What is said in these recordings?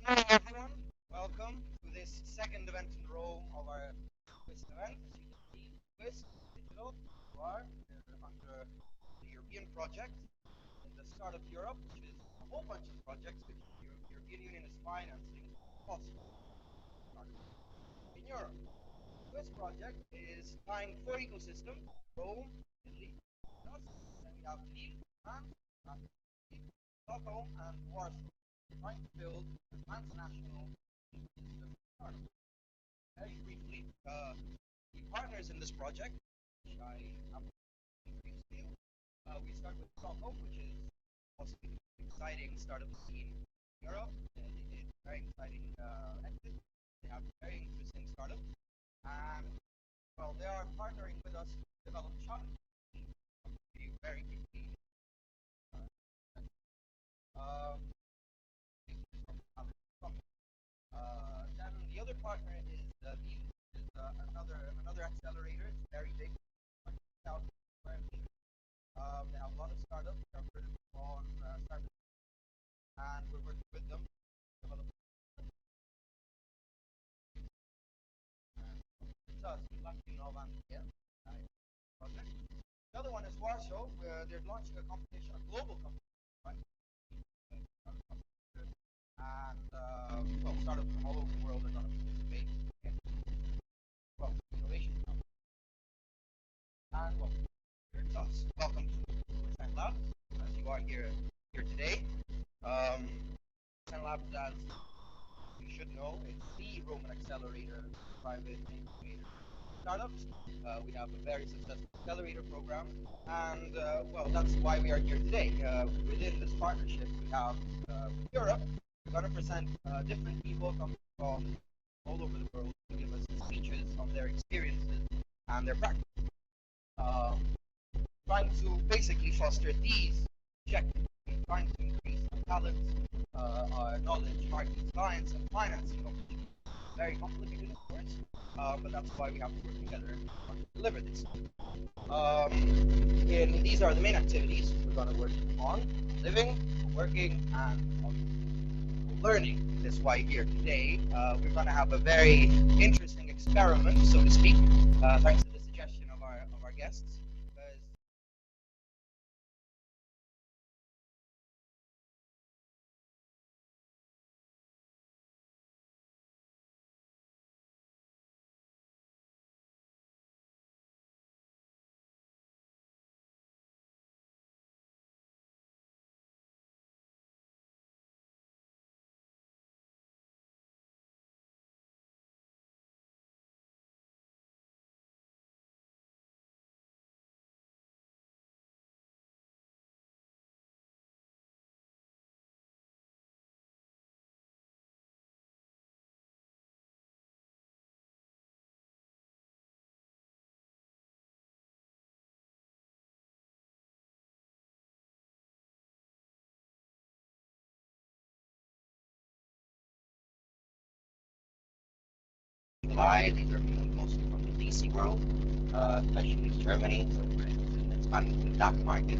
Hi everyone, welcome to this second event in a row of our WHISS event. As you can see, WHISS Digital, you are under the European project in the start of Europe, which is a whole bunch of projects which the European Union is financing possible in Europe. WHISS project is tying four ecosystems: Rome, Italy, us, then we have Lille, France, Stockholm, and Warsaw, trying to build a transnational ecosystem startup. Very briefly, the partners in this project, which I have previously, we start with Stockholm, which is possibly the most exciting startup scene in Europe. They did very exciting exit. They have very interesting startups. And, well, they are partnering with us to develop challenges. Very quickly. Um, then the other partner is Lean, which is another accelerator. It's very big, 20,000 square meters. They have a lot of startups. They're pretty on startups, and we're working with them to develop. It's us, wineOwine, project. The other one is Warsaw, where they're launching a competition, a global competition, right? And well, startups from all over the world are going to participate in innovation. And well, here's us. Welcome to LUISS ENLABS, as you are here today. LUISS ENLABS, as you should know, is the Roman accelerator for private incubator startups. We have a very successful accelerator program, and well, that's why we are here today. Within this partnership, we have Europe. We're going to present different people coming from all over the world to give us speeches on their experiences and their practice. Trying to basically foster these objectives, trying to increase our talents, our knowledge, marketing, science, and financing opportunities. Very complicated, of course, but that's why we have to work together to deliver this. And these are the main activities we're going to work on: living, working, and learning. That's why here today we're going to have a very interesting experiment, so to speak, thanks to the suggestion of our guests. July, these are mostly from the DC world, especially Germany, so it's expanding to the DACH market.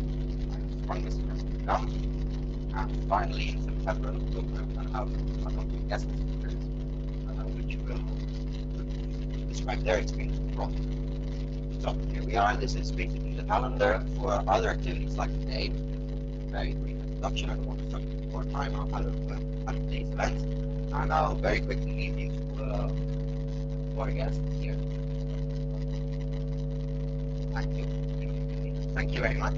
Strongest investment come. And finally, in September and October, we're going to have a couple of guest speakers, which will describe their experience with the project. So here we are. This is basically the calendar for other activities like today. Very brief introduction. I don't want to spend more time out of today's event. And I'll very quickly leave you to our guests here. Thank you. Thank you very much.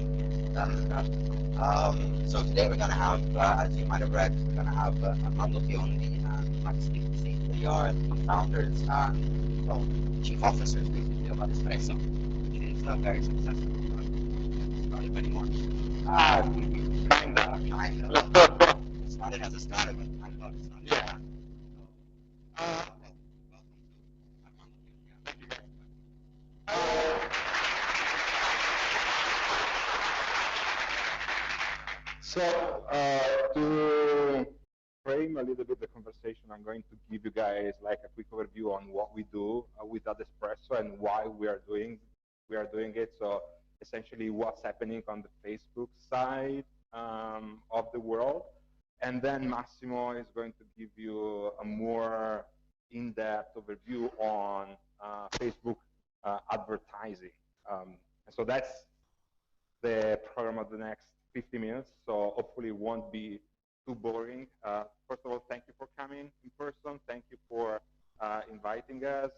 So today we're going to have, as you might have read, we're going to have Armando Biondi and Max Dixie. They are the founders and well, chief officers basically of Espresso, which is a very successful startup anymore. Kinda. It started as a startup, but I thought it's not. Yeah. So, to frame a little bit the conversation, I'm going to give you guys like a quick overview on what we do with Espresso and why we are doing it. So, essentially, what's happening on the Facebook side of the world, And then Massimo is going to give you a more in-depth overview on Facebook advertising. And so that's the program of the next 50 minutes, so hopefully it won't be too boring. First of all, thank you for coming in person. Thank you for inviting us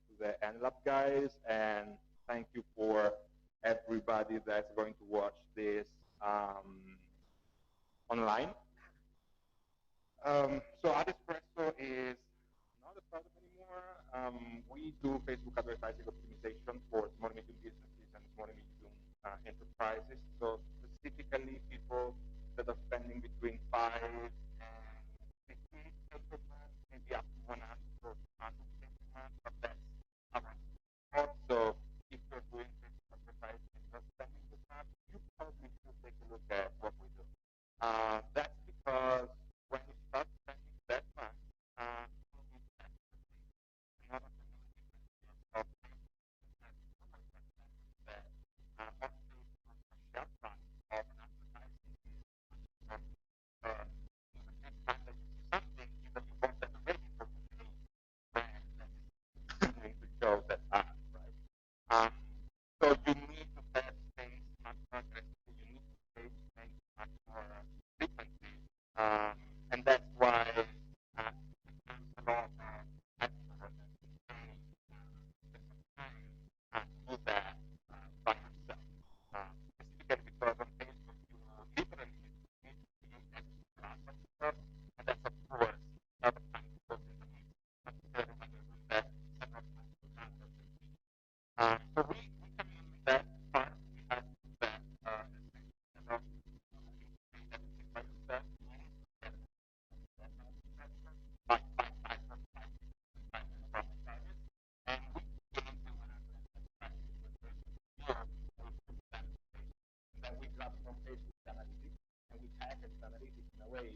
to the NLab guys, and thank you for everybody that's going to watch this online. So Adespresso is not a startup anymore. We do Facebook advertising optimization for small and medium businesses and small and medium enterprises. So specifically people that are spending between 5 and 50 per month, maybe up to 100 per month, but that's average. Also, if you're doing Facebook advertising and not spending this much, you probably should take a look at what we do. That's because when you start spending that much, to show that right? So you need to have things much more aggressively. You need to stage things much more frequently, and that's why it becomes a lot of effort to do that by yourself. Specifically because on Facebook you literally need to be extra yourself, and that's of course not the time to go to the mix. But everybody doing that several times per month or per week. So we come in with that part. We have to do that as a everything by yourself. And we get into that we grab from Facebook analytics and we package analytics in a way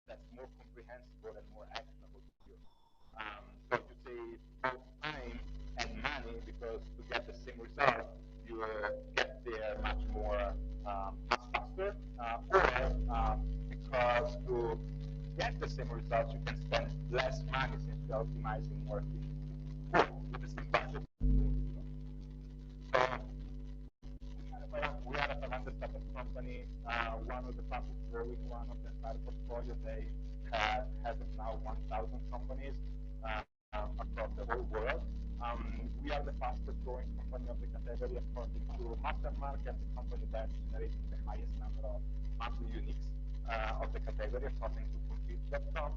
that's more comprehensible and more actionable to you. So you save both time and money because to get the same result, you get there much faster, or because to get the same results, you can spend less money since you're optimizing more efficiently with the same budget. So we are a tremendous startup company, one of the fastest growing one of the entire portfolio. They have as of now 1,000 companies across the whole world. We are the fastest growing company of the category according to Mastermark, and the company that's generating the highest number of monthly uniques of the category according to Compete.com.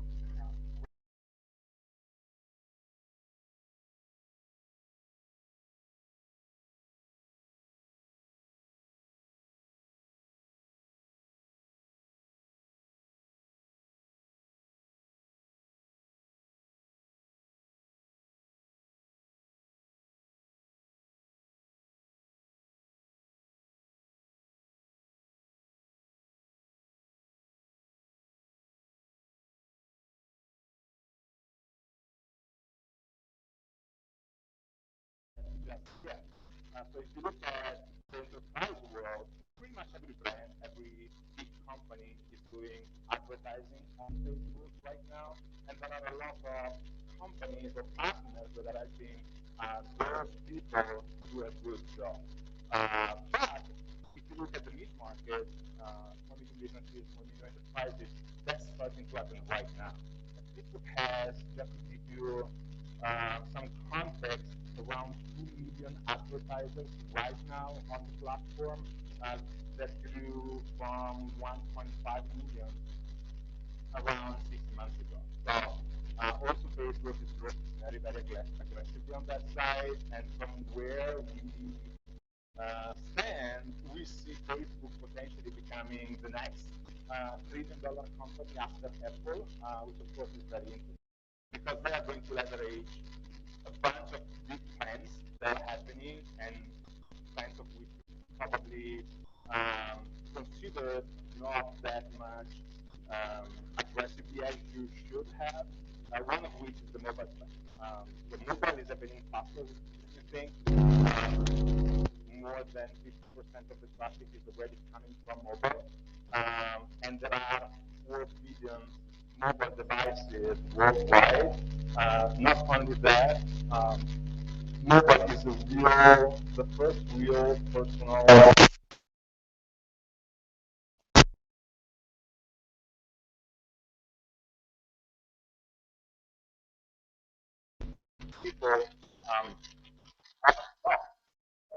Yeah. So if you look at the enterprise world, pretty much every brand, every big company is doing advertising on Facebook right now, and there are a lot of companies or partners that are helping those people do a good job. But if you look at the mid-market, small medium businesses, small medium enterprises, that's starting to happen right now. Facebook has, just to give you some context, around 2 million advertisers right now on the platform. That grew from 1.5 million around 6 months ago. So also Facebook is growing very, very aggressively on that side. And from where we stand, we see Facebook potentially becoming the next trillion-dollar company after Apple, which of course is very interesting because they are going to leverage a bunch of big trends that are happening, and trends of which probably considered not that much aggressively as you should have. One of which is the mobile trend. The mobile is happening faster than you think. More than 50% of the traffic is already coming from mobile. And there are 4 billion mobile devices worldwide. Not only that, mobile is the first real personal people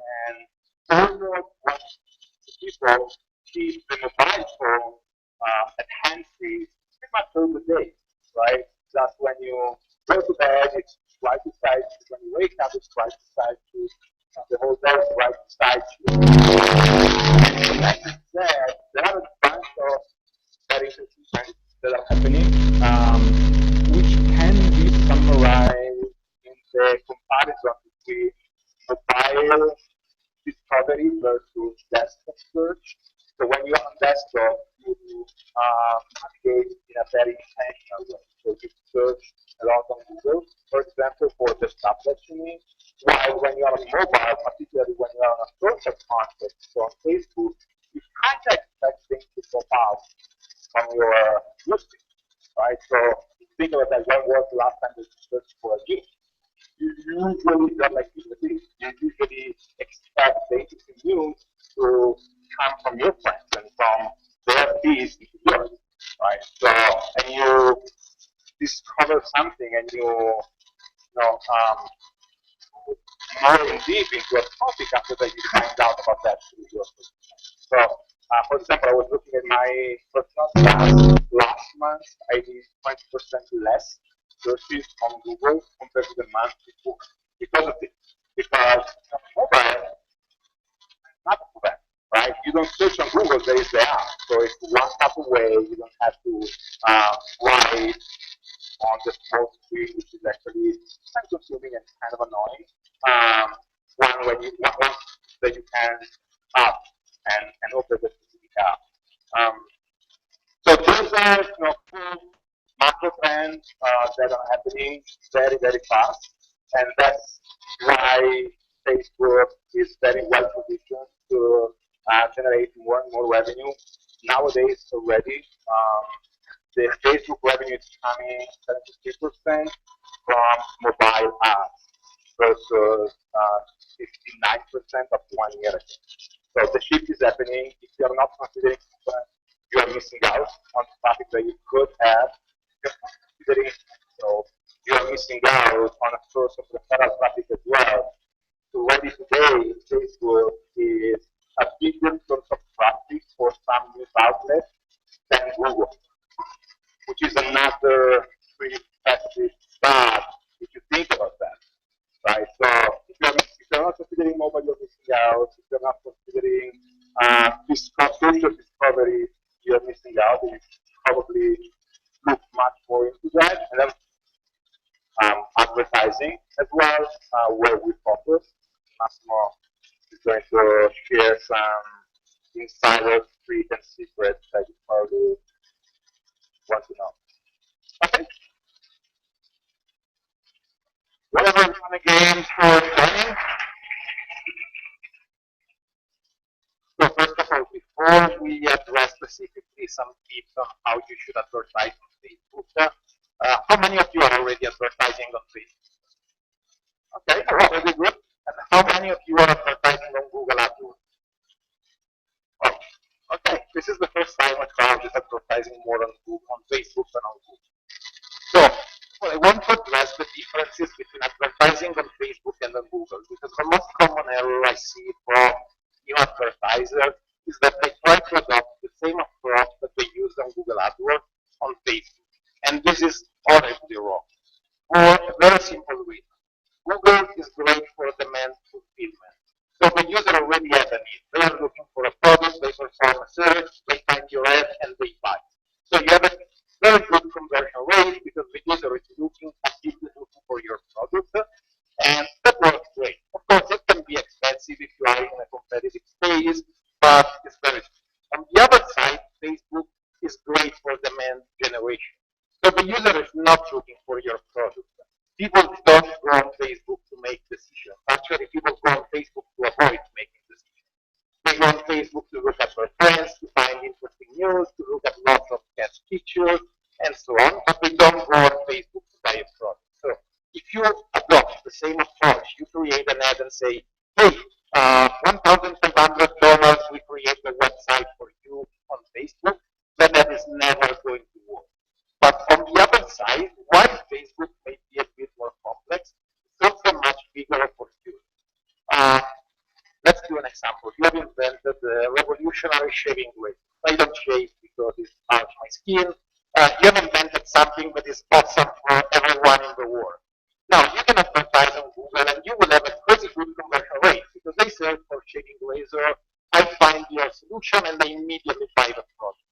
and almost what people keep the mobile phone at hand free pretty much all the day, right? Just when you go to bed, it's right beside you. When you wake up, it's right beside you. The whole day is right beside you. And like I said, there are a bunch of very interesting things that are happening, which can be summarized in the comparison between mobile discovery versus desktop search. So when you're on desktop, you navigate in a very intentional way. So you search a lot on Google, for example, for the stuff that you need. While when you're on mobile, particularly when you're on a social context, so on Facebook, you kind of expect things to pop out from your newsfeed, right? So think about that. When was the last time that you searched for a gym? You usually don't like usually you usually expect basic news to come from your friends and from their feeds to yours, right? So and you discover something and you know more deep into a topic after that you find out about that through your so, for example, I was looking at my personal stats last month. I did 20% less searches on Google compared to the month before because of this. Because mobile, not mobile, right? You don't search on Google, there is the app. So it's one tap away. You don't have to write on the small screen, which is actually time consuming and kind of annoying. One that you can up and open the specific app. Um, so those are cool macro trends that are happening very, very fast. And that's why Facebook is very well positioned to generate more and more revenue. Nowadays already, the Facebook revenue is coming 73% from mobile ads versus 59% of 1 year ago. So the shift is happening. If you're not considering you are missing out on traffic that you could have. You're not considering, so you are missing out on a source of referral traffic as well. So already today, Facebook is a bigger source of traffic for some news outlets than Google, which is another pretty impressive stat if you think about that, right? So if you're not considering mobile, you're missing out. If you're not considering social discovery, you're missing out. You should probably look much more into that. And then advertising as well, where we focus. Massimo is going to share some insider tricks and secrets that you probably want to know. Okay. Well, everyone again for joining. So first of all, before we address specifically some tips on how you should advertise on Facebook, how many of you are already advertising on Facebook? Okay, really good. And how many of you are advertising on Google AdWords? Oh, okay, this is the first time a crowd is advertising more on Google, on Facebook than on Google. So, I want to address the differences between advertising on Facebook and on Google, because the most common error I see from new advertisers is that they try to adopt the same approach that they use on Google AdWords on Facebook. And this is honestly wrong. For a very simple reason. Google is great for demand fulfillment. So the user already has a need. They are looking for a product, they perform a search, they find your ad, and they buy. So you have a very good conversion rate because the user is actively looking for your product, and that works great. Of course, it can be expensive if you are in a competitive space, but it's very good. On the other side, Facebook is great for demand generation. So the user is not looking for your product. People don't go on Facebook to make decisions. Actually, people go on Facebook to avoid making decisions. They go on Facebook to look at their friends, to find interesting news, to look at lots of pictures, and so on, but they don't go on Facebook to buy a product. So if you adopt the same approach, you create an ad and say, hey, $1,500, we create a website for you on Facebook, then that is never going to work. But on the other side, while Facebook may be a bit more complex, it's also much bigger opportunity. Let's do an example. You have invented the revolutionary shaving razor. I don't shave because it harms my skin. You have invented something that is awesome for everyone in the world. Now, you can advertise on Google and you will have a crazy good conversion rate because they search for shaving razor, I find your solution and they immediately buy the product.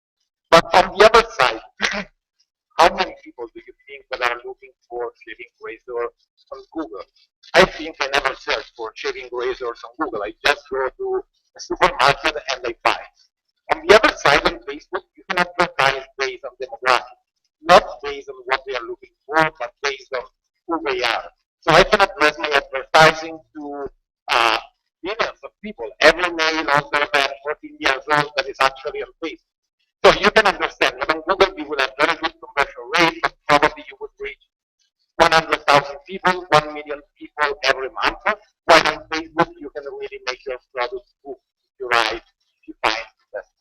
But on the other side, how many people do you think that are looking for shaving razor on Google? I think I never search for shaving razors on Google. I just go to a supermarket and I buy. On the other side, on Facebook, you can advertise based on demographics, not based on what they are looking for, but based on who they are. So I can address my advertising to millions of people, every male older than 14 years old that is actually on Facebook. So you can understand that on Google you will have very good conversion rate, but probably you would reach 100,000 people, 1 million people every month. While on Facebook you can really make your product boom if you write, if you find investors.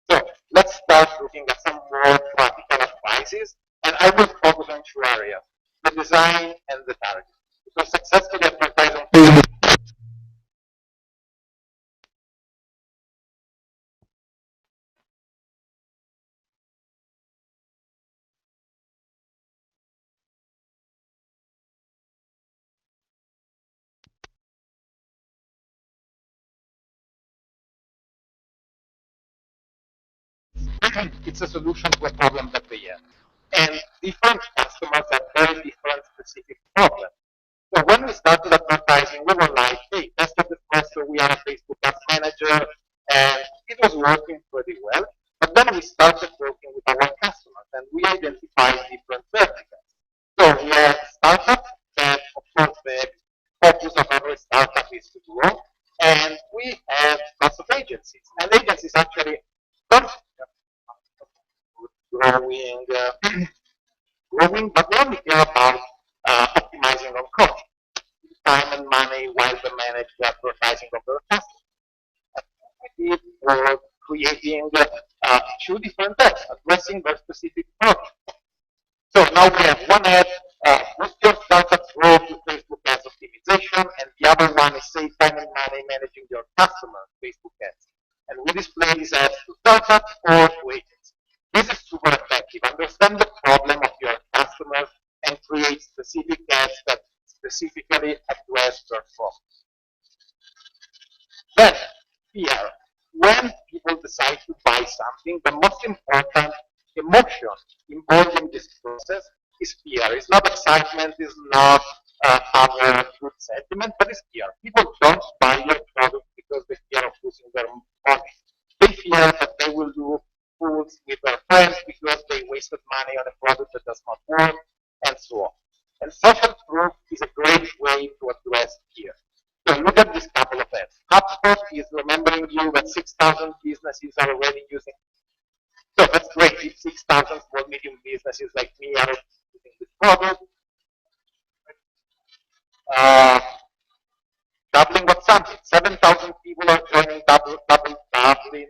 So let's start looking at some more practical advices, and I will focus on two areas: the design and the target. Because successfully advertise on Facebook. It's a solution to a problem that they have. And different customers have very different specific problems. So when we started advertising, we were like, hey, that's the espresso, we are a Facebook Ads Manager, and it was working pretty well. But then we started working with our customers, and we identified different verticals. So we have startups, and of course the focus of every startup is to grow, and we have lots of agencies. And agencies actually don't growing, growing, but they only care about optimizing on cost, time and money while they manage the advertising of their customers. We did work creating two different ads addressing their specific problem. So now we have one ad, boost your startup's growth with Facebook ads optimization, and the other one is save time and money managing your customer Facebook ads. And we display these ads to startups or to agents. This is super effective. Understand the problem of your customers and create specific ads that specifically address their problem. Then, fear. When people decide to buy something, the most important emotion involved in this process is fear. It's not excitement, it's not other good sentiment, but it's fear. People don't buy your product because they fear of losing their money. They fear that they will do fools with their friends because they wasted money on a product that does not work, and so on. And social proof is a great way to address fear. So look at this couple of ads. HubSpot is remembering you that 6,000 businesses are already using. So that's great. If 6,000 small medium businesses like me are using this product, uh, doubling What Something. 7,000 people are joining doubling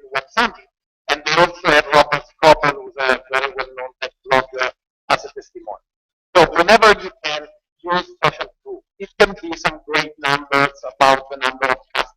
What Something. And they also have Robert Scopen, who's a very well-known tech blogger, as a testimony. So whenever you can use social proof, it can be some great numbers about the number of customers.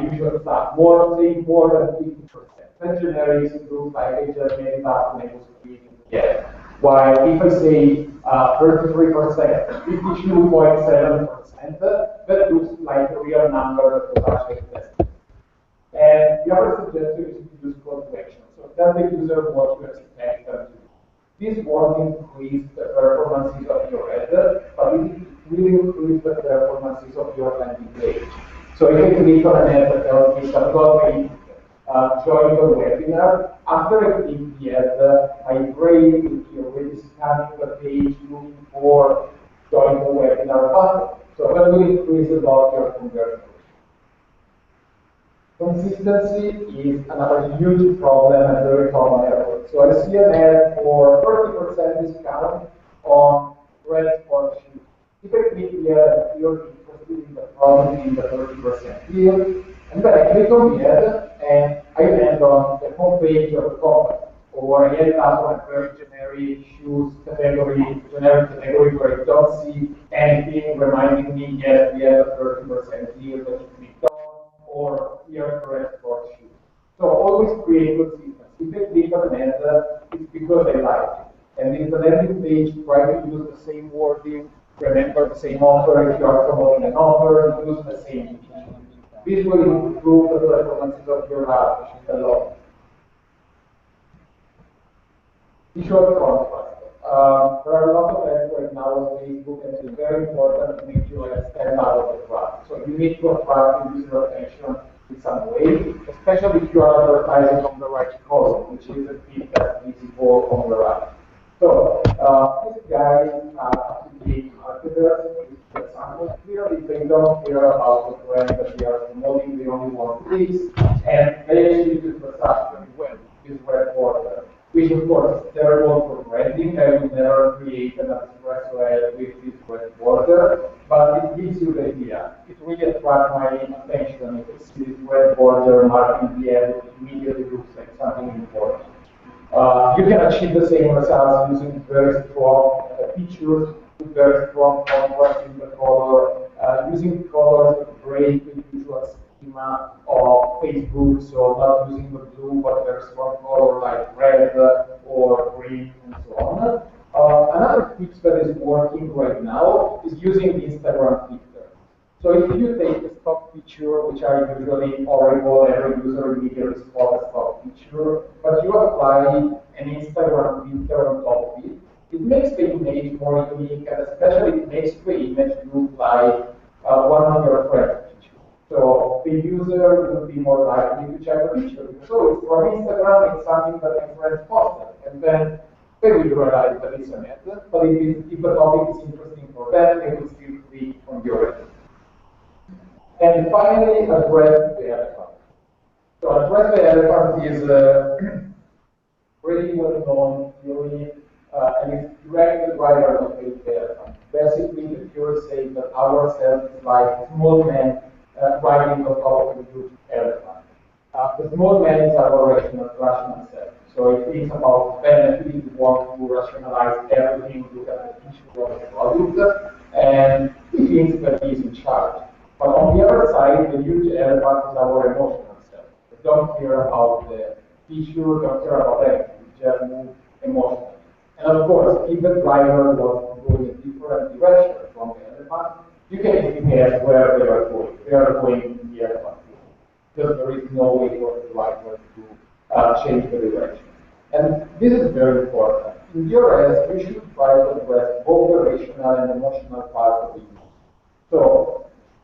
Usual stuff, more than 50%. Then generics, groups like HMA, that was created. Yes. While if I say 33%, 52.7%, that looks like a real number that was actually tested. And the other suggestion is to use call to action. So tell the user what you expect them to do. This won't increase the performances of your header, but it will increase the performances of your landing page. So if I click on an ad that tells me that join the webinar, after I click the ad, my brain will be already scanning the page looking for join the webinar button. So that will increase a lot your conversion. Consistency is another huge problem and very common error. So I see an ad for 30% discount on red sport shoes. If I click the ad, you're interested in the product in the 30% deal, and then I click on the ad and I land on the homepage of the company. Or I end up on a very generic shoes category, where I don't see anything reminding me yet we have a 30% deal that you clicked on, or here correct for shoes. So always create consistency. If I click on an ad, it's because I like it. And if the landing page try to use the same wording, remember the same offer, if you are promoting an offer, use the same. This will improve the performances of your app a lot. Visual contrast. There are lots of ads right now on Facebook, and it's very important to make your ads stand out of the crowd. So you need to attract user attention in some way, especially if you are advertising on the right column, which is a bit that visible on the right. So these guys are up-to-date marketers. For example, clearly they don't care about the brand that they are promoting, they only want clicks, and they actually do transaction well, this web order. Which of course is terrible for branding. I will never create an espresso ad with this red border, but it gives you the idea. It really attracts my attention. If you see this red border marking the ad, it immediately looks like something important. You can achieve the same results using very strong features, with very strong contrast in the color, using colors that break the usual schema of Facebook, so not using the blue, but very strong color like red or green and so on. Another fix that is working right now is using the Instagram filter. So if you take a stock picture, which are usually horrible, every user immediately spots a stock picture, but you apply an Instagram filter on top of it, it makes the image more unique, and especially it makes the image look like one of your friends' pictures. So the user will be more likely to check the picture. So it's from Instagram, it's something that my friends posted, and then they will realize that it's an ad, but if the topic is interesting for them, they will still click on your ad. And finally, address the elephant. So address the elephant is a pretty well-known theory, and it's directly driver of the elephant. Basically, the theory says that our self is like a small man riding on top of a huge elephant. The small man is our rational self. So it thinks about benefit, we want to rationalize everything, look at the issue of the product, and he thinks that he's in charge. But on the other side, the huge elephant is our emotional self. We don't care about the issue, don't care about everything, we just move emotionally. And of course, if the driver wants to go in a different direction from the elephant, you can easily guess where they are going. They are going in the elephant field. Because there is no way for the driver to change the direction. And this is very important. In your ads, you should try to address both the rational and emotional part of the user. So,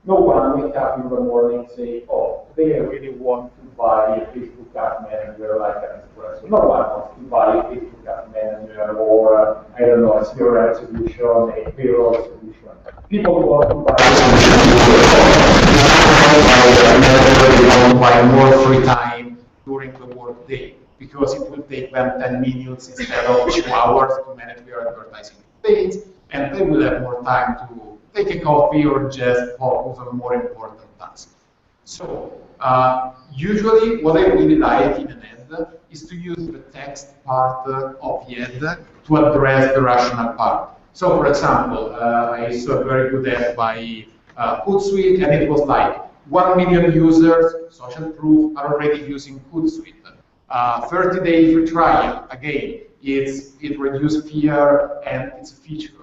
no one wake up in the morning and say, oh, today I really want to buy a Facebook Ads Manager like an espresso. No one wants to buy a Facebook Ads Manager or, I don't know, a CRM solution, a payroll solution. People want to buy more free time during the work day, because it will take them 10 minutes instead of 2 hours to manage their advertising campaigns, and they will have more time to take a coffee or just focus on more important tasks. So usually what I really like in an ad is to use the text part of the ad to address the rational part. So for example, I saw a very good ad by Hootsuite, and it was like 1 million users, social proof, are already using Hootsuite. 30-day free trial, again, it reduces fear, and it's a feature.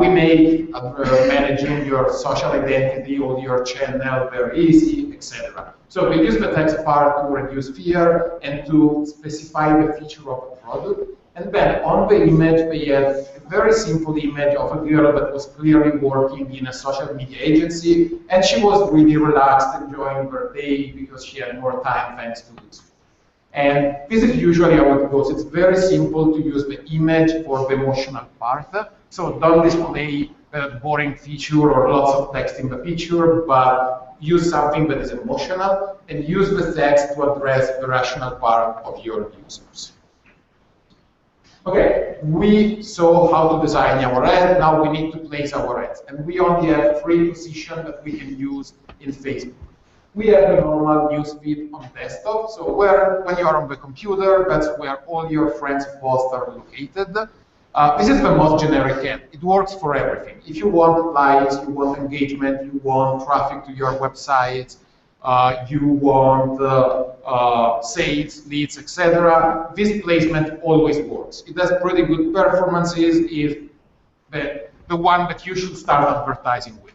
We make managing your social identity or your channel very easy, etc. So we use the text part to reduce fear and to specify the feature of a product. And then on the image, we have a very simple image of a girl that was clearly working in a social media agency, and she was really relaxed, enjoying her day because she had more time thanks to this. And this is usually how it goes. It's very simple to use the image for the emotional part. So don't display a boring feature or lots of text in the picture, but use something that is emotional and use the text to address the rational part of your users. Okay, we saw how to design our ad. Now we need to place our ads. And we only have 3 positions that we can use in Facebook. We have the normal newsfeed on desktop, so when you are on the computer, that's where all your friends' posts are located. This is the most generic ad. It works for everything. If you want likes, you want engagement, you want traffic to your website, you want sales, leads, etc., this placement always works. It has pretty good performances. It's the one that you should start advertising with.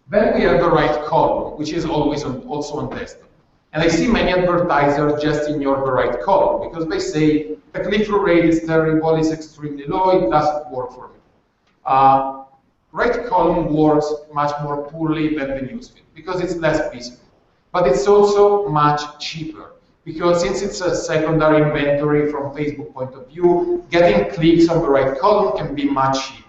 Then we have the right column, which is always also on desktop. And I see many advertisers just ignore the right column because they say the click-through rate is terrible, it's extremely low, it doesn't work for me. Right column works much more poorly than the newsfeed because it's less visible. But it's also much cheaper because since it's a secondary inventory from Facebook point of view, getting clicks on the right column can be much cheaper.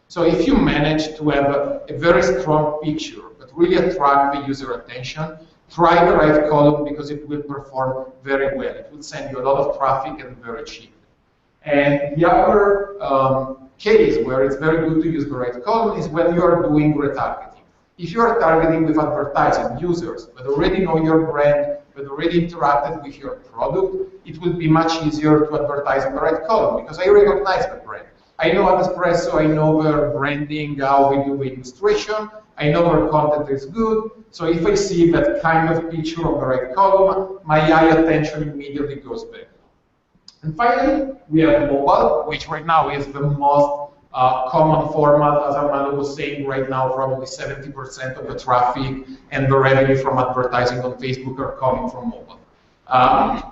So if you manage to have a very strong picture that really attract the user attention, try the right column because it will perform very well. It will send you a lot of traffic and very cheap. And the other case where it's very good to use the right column is when you are doing retargeting. If you are targeting with advertising users that already know your brand, that already interacted with your product, it will be much easier to advertise in the right column because I recognize the brand. I know at Espresso, I know their branding, how we do the illustration, I know their content is good, so if I see that kind of picture on the right column, my eye attention immediately goes back. And finally, we have mobile, which right now is the most common format. As Armando was saying, right now probably 70% of the traffic and the revenue from advertising on Facebook are coming from mobile.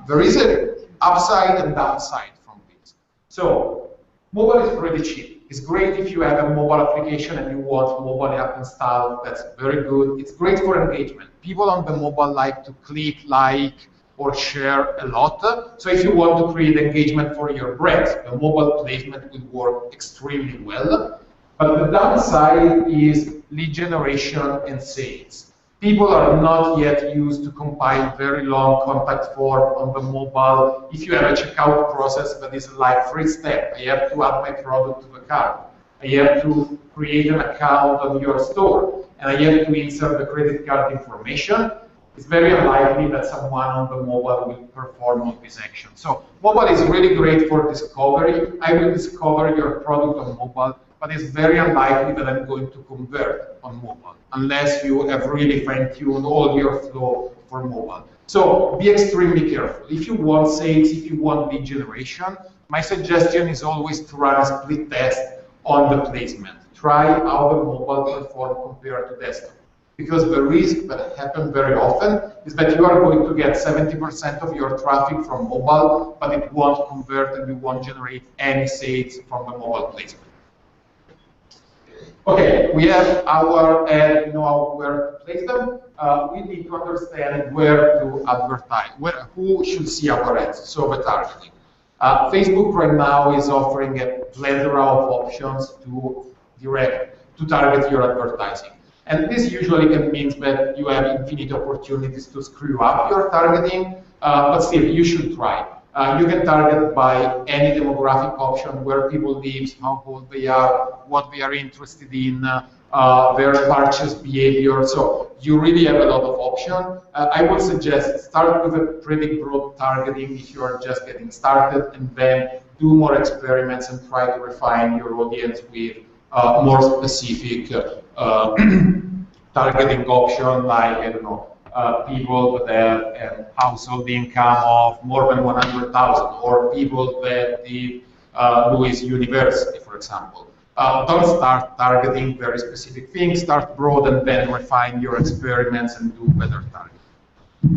There is an upside and downside from this. So, mobile is pretty cheap. It's great if you have a mobile application and you want mobile app installed. That's very good. It's great for engagement. People on the mobile like to click, like, or share a lot. So if you want to create engagement for your brand, the mobile placement will work extremely well. But the downside is lead generation and sales. People are not yet used to compile very long contact form on the mobile. If you have a checkout process that is like 3 steps, I have to add my product to the cart. I have to create an account on your store, and I have to insert the credit card information. It's very unlikely that someone on the mobile will perform on this action. So mobile is really great for discovery. I will discover your product on mobile, but it's very unlikely that I'm going to convert on mobile unless you have really fine-tuned all your flow for mobile. So be extremely careful. If you want sales, if you want lead generation, my suggestion is always to run a split test on the placement. Try how the mobile perform compared to desktop. Because the risk that happens very often is that you are going to get 70% of your traffic from mobile, but it won't convert and you won't generate any sales from the mobile placement. Okay, we have our ad, we know where to place them. We need to understand where to advertise, who should see our ads, so the targeting. Facebook right now is offering a plethora of options to target your advertising. And this usually can mean that you have infinite opportunities to screw up your targeting, but still, you should try. You can target by any demographic option, where people live, how old they are, what they are interested in, their purchase behavior. So you really have a lot of options. I would suggest start with a pretty broad targeting if you are just getting started, and then do more experiments and try to refine your audience with more specific targeting option, like, I don't know, people that have a household income of more than 100,000, or people that did LUISS University, for example. Don't start targeting very specific things, start broad and then refine your experiments and do better targeting.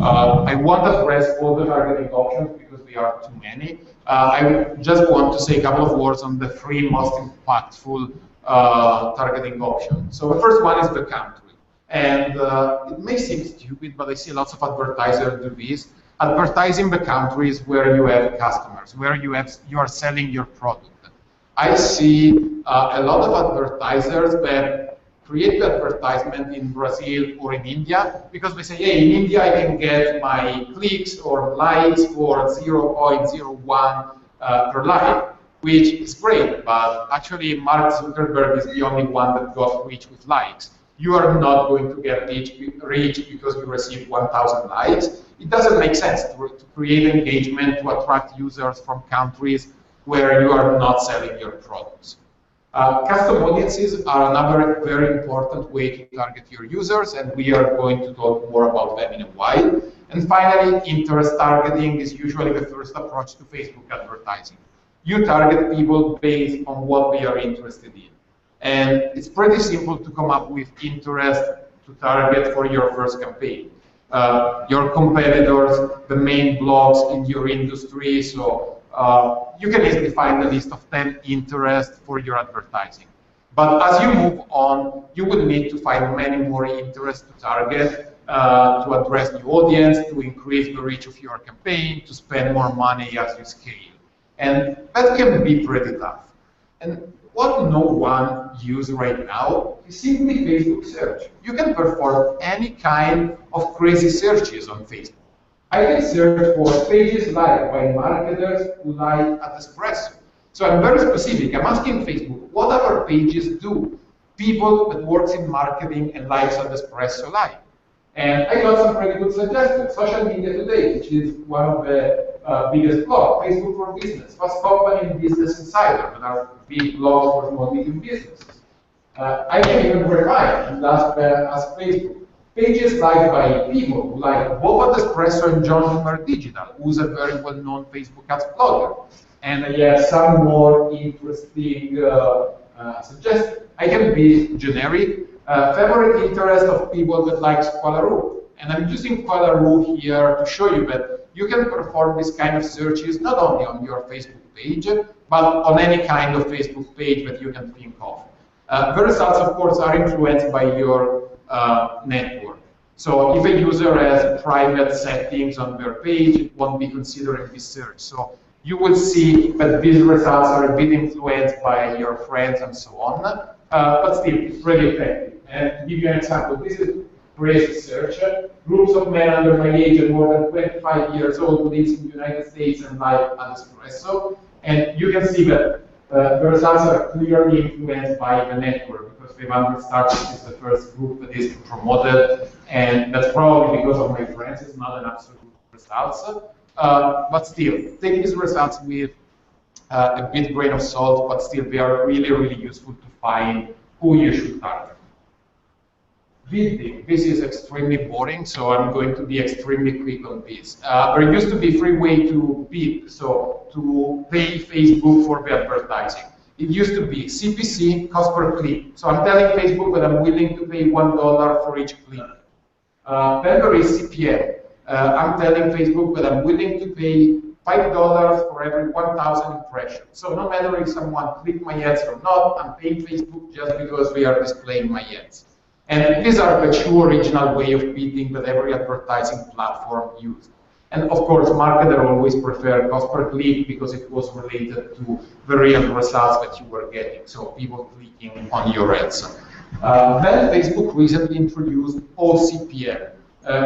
I won't address all the targeting options because there are too many. I just want to say a couple of words on the three most impactful targeting options. So the first one is the country. And it may seem stupid, but I see lots of advertisers do this. Advertising the countries where you have customers, where you are selling your product. I see a lot of advertisers that create the advertisement in Brazil or in India because they say, hey, in India I can get my clicks or likes for 0.01 per like, which is great, but actually Mark Zuckerberg is the only one that got reach with likes. You are not going to get reach because you receive 1,000 likes. It doesn't make sense to create engagement, to attract users from countries where you are not selling your products. Custom audiences are another very important way to target your users, and we are going to talk more about them in a while. And finally, interest targeting is usually the first approach to Facebook advertising. You target people based on what they are interested in. And it's pretty simple to come up with interest to target for your first campaign. Your competitors, the main blogs in your industry, so you can easily find a list of 10 interests for your advertising. But as you move on, you will need to find many more interests to target, to address new audience, to increase the reach of your campaign, to spend more money as you scale. And that can be pretty tough. And what no one uses right now is simply Facebook search. You can perform any kind of crazy searches on Facebook. I can search for pages liked by marketers who like at Espresso. So I'm very specific. I'm asking Facebook, what other pages do people that works in marketing and likes at Espresso like? And I got some pretty good suggestions. Social Media Today, which is one of the biggest blogs, Facebook for Business, Fast Company, and Business Insider, that are big blogs for small medium businesses. I can even refine and ask Facebook. Pages liked by people who like both Espresso and John Hummer Digital, who's a very well-known Facebook ads blogger. And I have some more interesting suggestions. I can be generic. Favorite interest of people that like Qualaroo. And I'm using Qualaroo here to show you that you can perform this kind of searches not only on your Facebook page, but on any kind of Facebook page that you can think of. The results, of course, are influenced by your network. So if a user has private settings on their page, it won't be considering this search. So you will see that these results are a bit influenced by your friends and so on, but still, it's pretty effective. And to give you an example, this is crazy search. Groups of men under my age and more than 25 years old lives in the United States and live at Espresso. And you can see that the results are clearly influenced by the network because Vivander started is the first group that is promoted, and that's probably because of my friends. It's not an absolute results, but still, take these results with a bit grain of salt, but still they are really, really useful to find who you should target. Bidding. This is extremely boring, so I'm going to be extremely quick on this. There used to be free way to bid, so to pay Facebook for the advertising. It used to be CPC, cost per click. So I'm telling Facebook that I'm willing to pay $1 for each click. Then there is CPM. I'm telling Facebook that I'm willing to pay $5 for every 1,000 impressions. So no matter if someone clicked my ads or not, I'm paying Facebook just because we are displaying my ads. And these are the true original way of bidding that every advertising platform used. And of course, marketers always prefer cost per click because it was related to the real results that you were getting, so people clicking on your ads. Then Facebook recently introduced OCPM,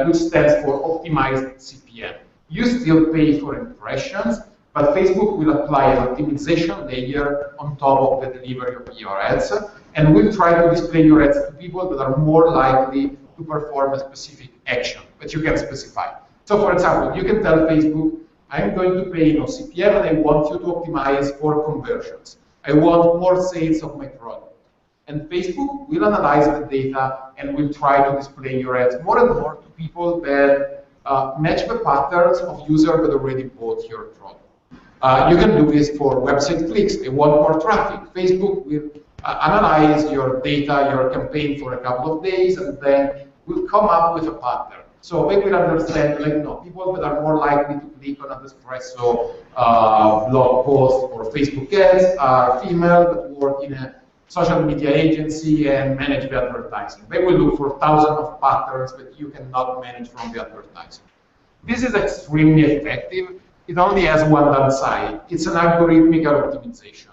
which stands for Optimized CPM. You still pay for impressions, but Facebook will apply an optimization layer on top of the delivery of your ads, and will try to display your ads to people that are more likely to perform a specific action that you can specify. So for example, you can tell Facebook, I'm going to pay CPM and I want you to optimize for conversions. I want more sales of my product. And Facebook will analyze the data and will try to display your ads more and more to people that match the patterns of users that already bought your product. You can do this for website clicks. They want more traffic. Facebook will analyze your data, your campaign for a couple of days, and then will come up with a pattern. So they will understand, like, no, people that are more likely to click on an espresso blog post or Facebook ads are female that work in a social media agency and manage the advertising. They will look for thousands of patterns that you cannot manage from the advertising. This is extremely effective. It only has one downside. It's an algorithmic optimization.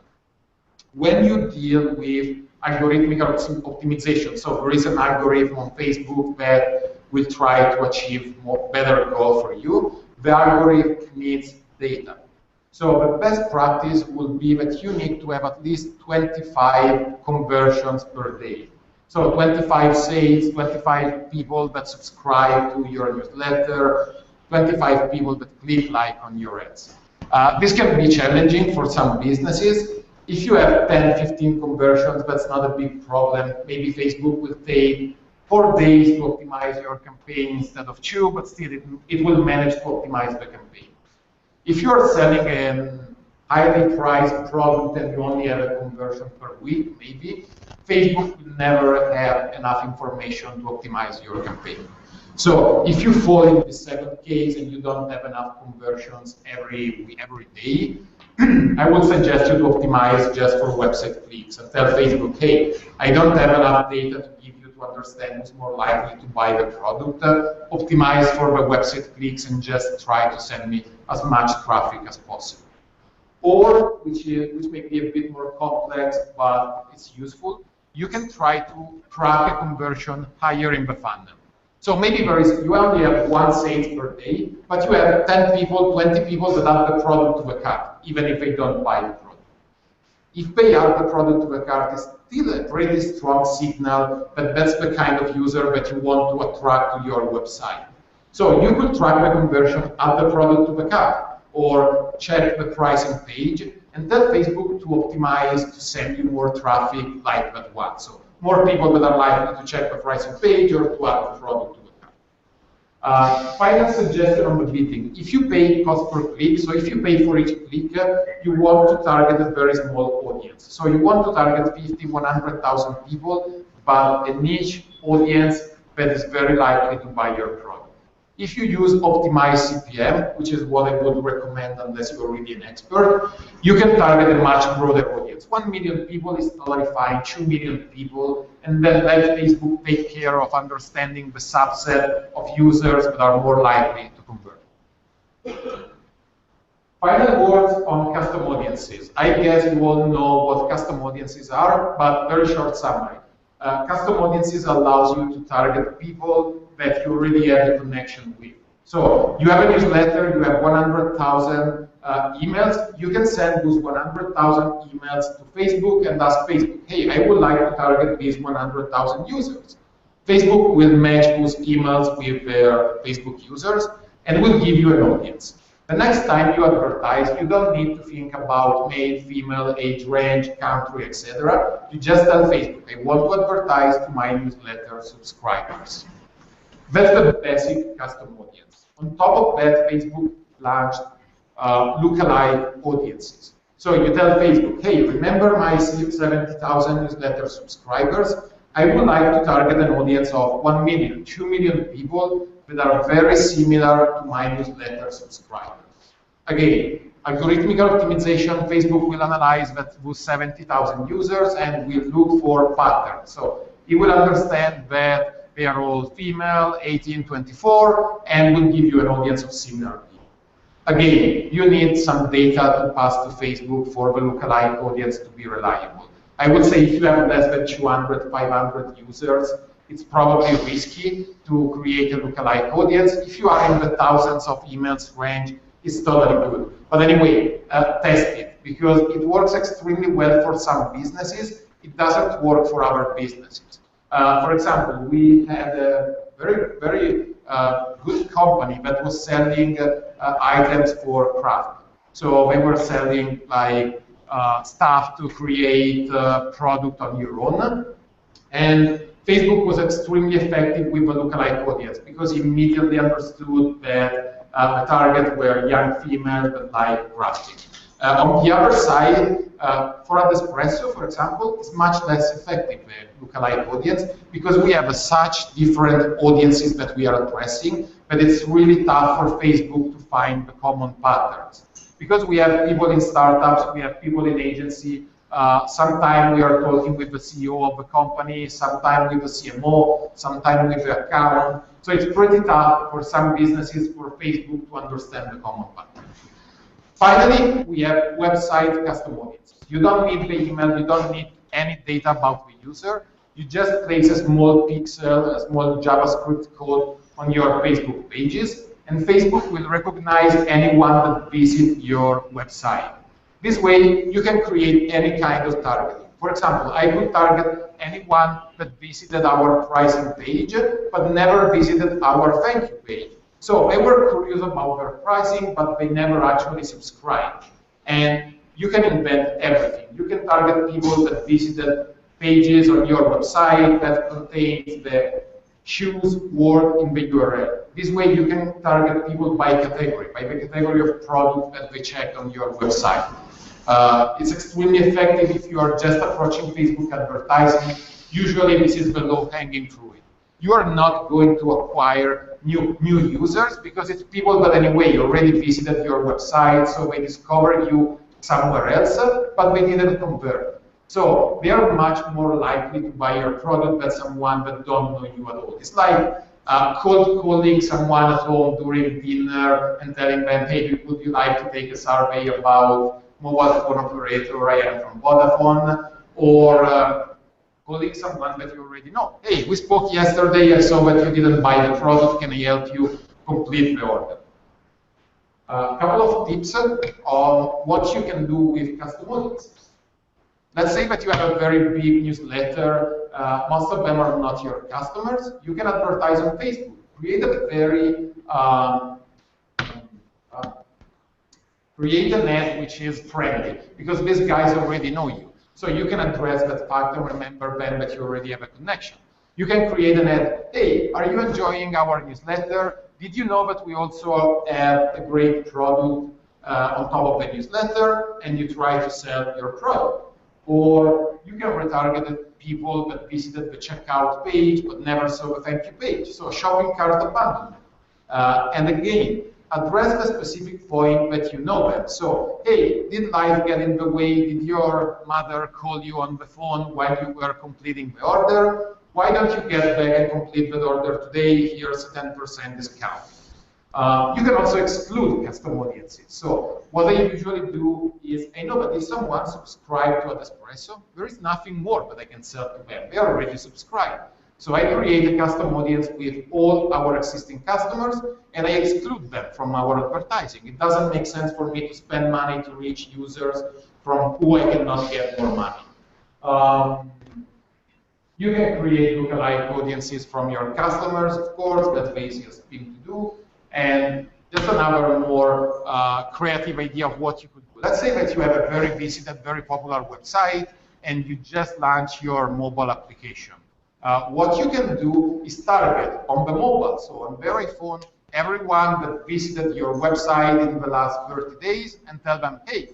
When you deal with algorithmic optimization, so there is an algorithm on Facebook that will try to achieve better goal for you, the algorithm needs data. So the best practice will be that you need to have at least 25 conversions per day. So 25 sales, 25 people that subscribe to your newsletter, 25 people that click like on your ads. This can be challenging for some businesses. If you have 10, 15 conversions, that's not a big problem. Maybe Facebook will take 4 days to optimize your campaign instead of 2, but still it will manage to optimize the campaign. If you're selling a highly priced product and you only have a conversion per week, maybe, Facebook will never have enough information to optimize your campaign. So if you fall in the second case and you don't have enough conversions every day, I would suggest you to optimize just for website clicks and tell Facebook, hey, I don't have enough data to give you to understand who's more likely to buy the product. Optimize for the website clicks and just try to send me as much traffic as possible. Or, which may be a bit more complex, but it's useful, you can try to track a conversion higher in the funnel. So maybe you only have 1 sales per day, but you have 10 people, 20 people that add the product to the cart, even if they don't buy the product. If they add the product to the cart, it's still a pretty strong signal that that's the kind of user that you want to attract to your website. So you could track the conversion, add the product to the cart, or check the pricing page, and tell Facebook to optimize to send you more traffic like that one. So more people that are likely to check the pricing page or to add the product to the cart. Final suggestion on the bidding. If you pay cost per click, so if you pay for each click, you want to target a very small audience. So you want to target 50, 100,000 people, but a niche audience that is very likely to buy your product. If you use optimized CPM, which is what I would recommend unless you're already an expert, you can target a much broader audience. 1 million people is totally fine, 2 million people, and then let Facebook take care of understanding the subset of users that are more likely to convert. Final words on custom audiences. I guess you all know what custom audiences are, but very short summary. Custom audiences allows you to target people that you already have a connection with. So you have a newsletter, you have 100,000 emails, you can send those 100,000 emails to Facebook and ask Facebook, hey, I would like to target these 100,000 users. Facebook will match those emails with their Facebook users and will give you an audience. The next time you advertise, you don't need to think about male, female, age range, country, etc. You just tell Facebook, I want to advertise to my newsletter subscribers. That's the basic custom audience. On top of that, Facebook launched lookalike audiences. So you tell Facebook, hey, remember my 70,000 newsletter subscribers? I would like to target an audience of 1 million, 2 million people that are very similar to my newsletter subscribers. Again, algorithmic optimization, Facebook will analyze that those 70,000 users and will look for patterns. So it will understand that they are all female, 18, 24, and will give you an audience of similar people. Again, you need some data to pass to Facebook for the lookalike audience to be reliable. I would say if you have less than 200, 500 users, it's probably risky to create a lookalike audience. If you are in the thousands of emails range, it's totally good. But anyway, test it, because it works extremely well for some businesses. It doesn't work for other businesses. For example, we had a very good company that was selling items for craft. So they were selling like stuff to create product on your own. And Facebook was extremely effective with the lookalike audience because he immediately understood that the target were young females that like crafting. On the other side, for Espresso, for example, it's much less effective, the lookalike audience, because we have such different audiences that we are addressing, but it's really tough for Facebook to find the common patterns. Because we have people in startups, we have people in agency, sometimes we are talking with the CEO of the company, sometimes with the CMO, sometimes with the account. So it's pretty tough for some businesses, for Facebook to understand the common pattern. Finally, we have website custom audiences. You don't need the email, you don't need any data about the user. You just place a small pixel, a small JavaScript code on your Facebook pages, and Facebook will recognize anyone that visits your website. This way, you can create any kind of targeting. For example, I could target anyone that visited our pricing page, but never visited our thank you page. So they were curious about their pricing, but they never actually subscribed. And you can invent everything. You can target people that visited pages on your website that contains the choose word in the URL. This way you can target people by category, by the category of product that they checked on your website. It's extremely effective if you are just approaching Facebook advertising. Usually this is the low-hanging fruit. You are not going to acquire new users because it's people that anyway already visited your website, so they discovered you somewhere else, but they didn't convert. So they are much more likely to buy your product than someone that don't know you at all. It's like cold calling someone at home during dinner and telling them, hey, would you like to take a survey about mobile phone operator, I am from Vodafone, or calling someone that you already know. Hey, we spoke yesterday, I saw that you didn't buy the product, can I help you complete the order? A couple of tips on what you can do with custom audiences. Let's say that you have a very big newsletter, most of them are not your customers, you can advertise on Facebook. Create a very create an ad which is friendly, because these guys already know you. So you can address that fact and remember then that you already have a connection. You can create an ad, hey, are you enjoying our newsletter? Did you know that we also have a great product on top of the newsletter, and you try to sell your product? Or you can retarget people that visited the checkout page but never saw the thank you page. So shopping cart abandonment. And again, address the specific point that you know them. So, hey, did life get in the way? Did your mother call you on the phone while you were completing the order? Why don't you get back and complete the order today? Here's a 10% discount. You can also exclude custom audiences. So what I usually do is, I know that if someone subscribed to Espresso, there is nothing more that I can sell to them. They are already subscribed. So I create a custom audience with all our existing customers, and I exclude them from our advertising. It doesn't make sense for me to spend money to reach users from who I cannot get more money. You can create lookalike audiences from your customers, of course, that's the easiest thing to do. And just another more creative idea of what you could do. Let's say that you have a very visited, very popular website, and you just launch your mobile application. What you can do is target on the mobile, so on their iPhone, everyone that visited your website in the last 30 days and tell them, hey,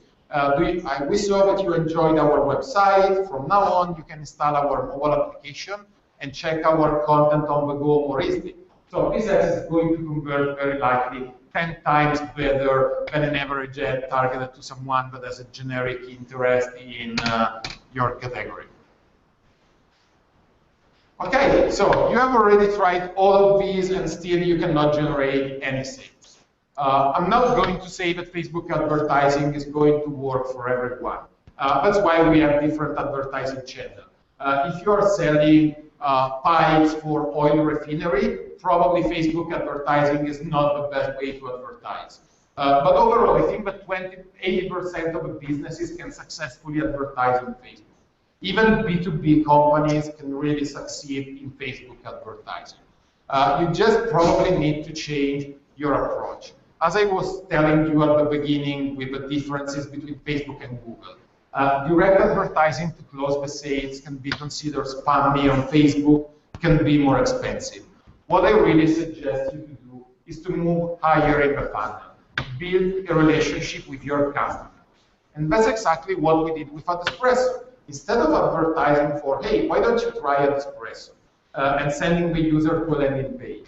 we saw that you enjoyed our website. From now on, you can install our mobile application and check our content on the go more easily. So this is going to convert very likely 10 times better than an average ad targeted to someone that has a generic interest in your category. Okay, so you have already tried all of these and still you cannot generate any sales. I'm not going to say that Facebook advertising is going to work for everyone. That's why we have different advertising channels. If you are selling pipes for oil refinery, probably Facebook advertising is not the best way to advertise. But overall, I think that 80% of the businesses can successfully advertise on Facebook. Even B2B companies can really succeed in Facebook advertising. You just probably need to change your approach. As I was telling you at the beginning with the differences between Facebook and Google, Direct advertising to close the sales can be considered spammy on Facebook, can be more expensive. What I really suggest you to do is to move higher in the funnel, build a relationship with your customer. And that's exactly what we did with Espresso. Instead of advertising for, hey, why don't you try Espresso, and sending the user to a landing page.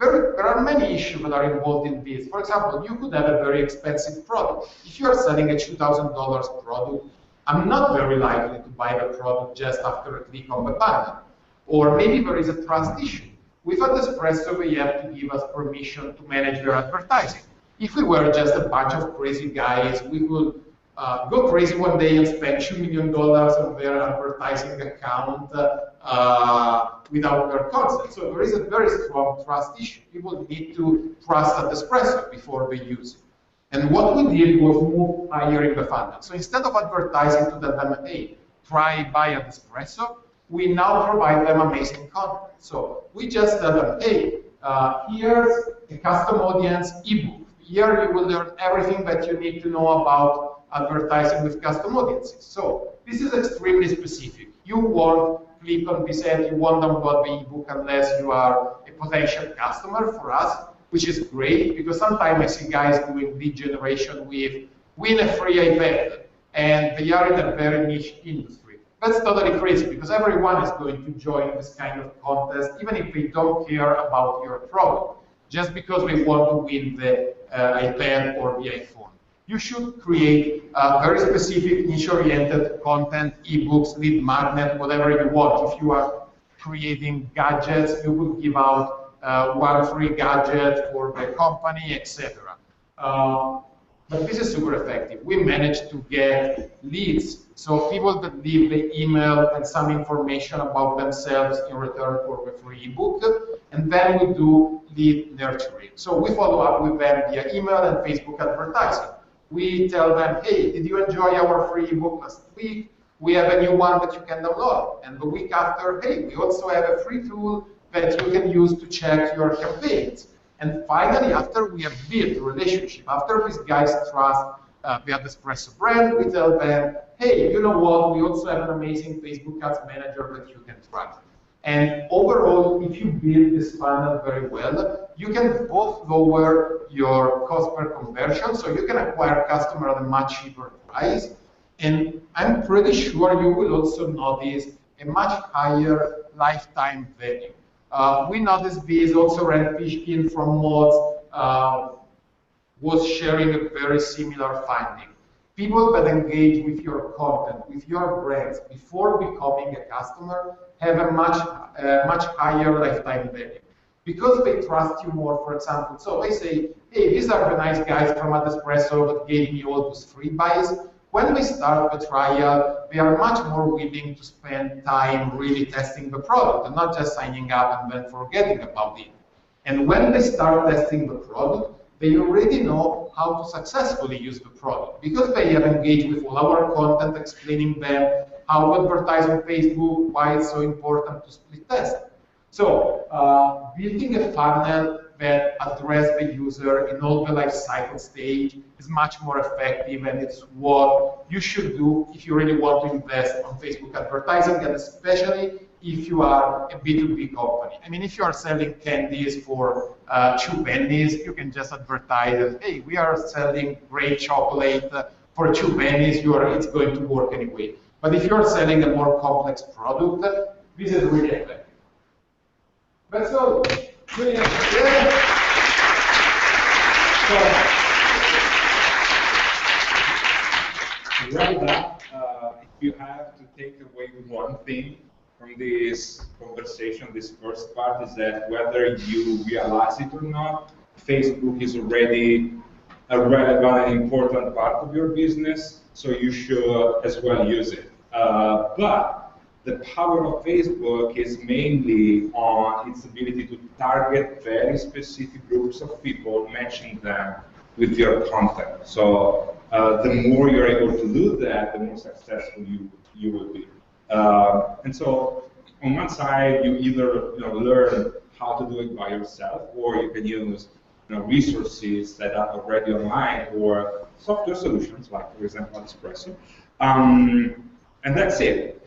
There are many issues that are involved in this. For example, you could have a very expensive product. If you are selling a $2,000 product, I'm not very likely to buy the product just after a click on the button. Or maybe there is a trust issue. With Espresso, we have to give us permission to manage their advertising. If we were just a bunch of crazy guys, we would go crazy one day and spend $2 million on their advertising account without their consent. So there is a very strong trust issue. People need to trust Espresso before they use it. And what we did was move higher in the funnel. So instead of advertising to them, hey, buy Espresso, we now provide them amazing content. So we just tell them, hey, here's a custom audience ebook. Here you will learn everything that you need to know about advertising with custom audiences. So this is extremely specific. You won't click on this ad, you won't download the ebook unless you are a potential customer for us, which is great because sometimes I see guys doing lead generation with win a free iPad, and they are in a very niche industry. That's totally crazy because everyone is going to join this kind of contest, even if they don't care about your product, just because they want to win the iPad or the iPhone. You should create very specific niche-oriented content, ebooks, lead magnet, whatever you want. If you are creating gadgets, you will give out one free gadget for the company, etc. But this is super effective. We managed to get leads, so people that leave the email and some information about themselves in return for the free ebook, and then we do lead nurturing. So we follow up with them via email and Facebook advertising. We tell them, hey, did you enjoy our free ebook last week? We have a new one that you can download. And the week after, hey, we also have a free tool that you can use to check your campaigns. And finally, after we have built a relationship, after these guys trust the Espresso brand, we tell them, hey, you know what, we also have an amazing Facebook Ads Manager that you can try. And overall, if you build this funnel very well, you can both lower your cost per conversion, so you can acquire customers at a much cheaper price. And I'm pretty sure you will also notice a much higher lifetime value. We noticed this also. Ren Fishkin from Mods was sharing a very similar finding. People that engage with your content, with your brands, before becoming a customer, have a much higher lifetime value. Because they trust you more, for example. So they say, hey, these are the nice guys from Espresso that gave me all those free buys. When we start the trial, they are much more willing to spend time really testing the product and not just signing up and then forgetting about it. And when they start testing the product, they already know how to successfully use the product because they have engaged with all our content, explaining them how to advertise on Facebook, why it's so important to split test. So building a funnel that addresses the user in all the life cycle stage is much more effective, and it's what you should do if you really want to invest on Facebook advertising, and especially if you are a B2B company. I mean, if you are selling candies for 2 pennies, you can just advertise, hey, we are selling great chocolate for 2 pennies, it's going to work anyway. But if you're selling a more complex product, this is really effective. That's all. Really yeah. To wrap up, if you have to take away one thing from this conversation, this first part, is that whether you realize it or not, Facebook is already a relevant and important part of your business, so you should as well use it. But the power of Facebook is mainly on its ability to target very specific groups of people, matching them with your content. So the more you're able to do that, the more successful you will be. And so on one side, you either learn how to do it by yourself, or you can use resources that are already online, or software solutions, like for example Espresso, And that's it.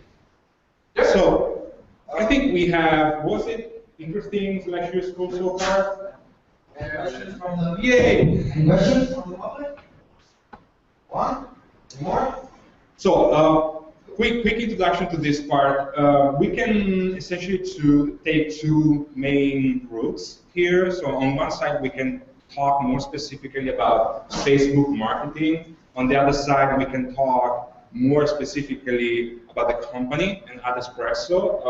So I think we have, was it interesting / useful so far? Questions from the Yay! Any questions from the public? One? Any more? So, quick introduction to this part. We can essentially take two main routes here. So on one side, we can talk more specifically about Facebook marketing. On the other side, we can talk more specifically about the company and Adespresso,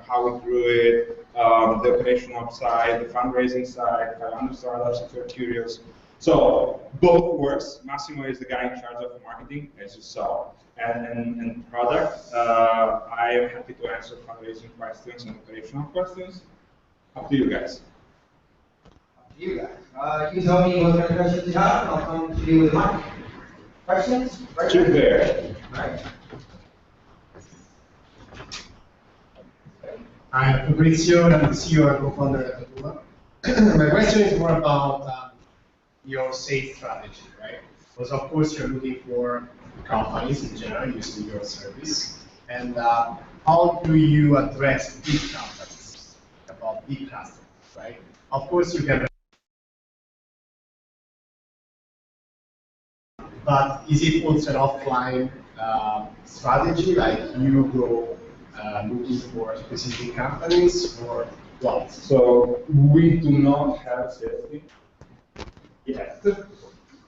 how we grew it, the operational side, the fundraising side, 500 startups, if you're curious. So both works. Massimo is the guy in charge of marketing, as you saw, and product. I am happy to answer fundraising questions and operational questions. Up to you guys. Up to you guys. You tell me what kind of questions you have, and I'll come to you with mine. Questions? Right Two there. Right. I'm Fabrizio, and I'm the CEO and co-founder at Atooma. My question is more about your sales strategy, right? Because of course you're looking for companies in general using your service, and how do you address big companies about big customers, right? Of course you can, but is it also an offline strategy, like you go looking for specific companies or what? So we do not have sales team yet.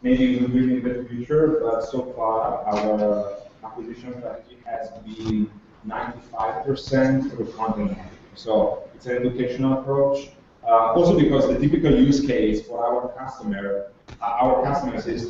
Maybe we will in the future, but so far our acquisition strategy has been 95% through content marketing. So it's an educational approach. Also because the typical use case for our customers is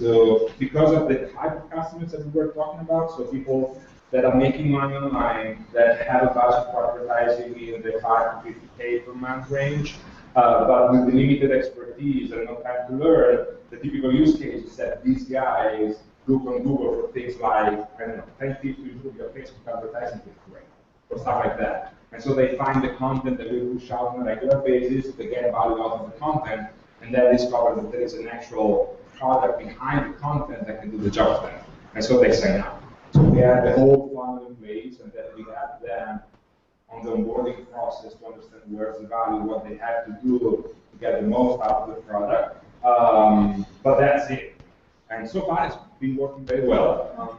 because of the type of customers that we were talking about, so people that are making money online, that have a budget for advertising in the 5 to 50K per month range, but with the limited expertise and no time to learn, the typical use case is that these guys look on Google for things like, I don't know, 10 tips to improve your Facebook advertising rate, or stuff like that. And so they find the content that we push out on a regular basis, they get value out of the content, and then discover that there is an actual product behind the content that can do the job for them. And so they sign up. So we have the whole funnel in place, and then we have them on the onboarding process to understand where's the value, what they have to do to get the most out of the product. But that's it. And so far, it's been working very well.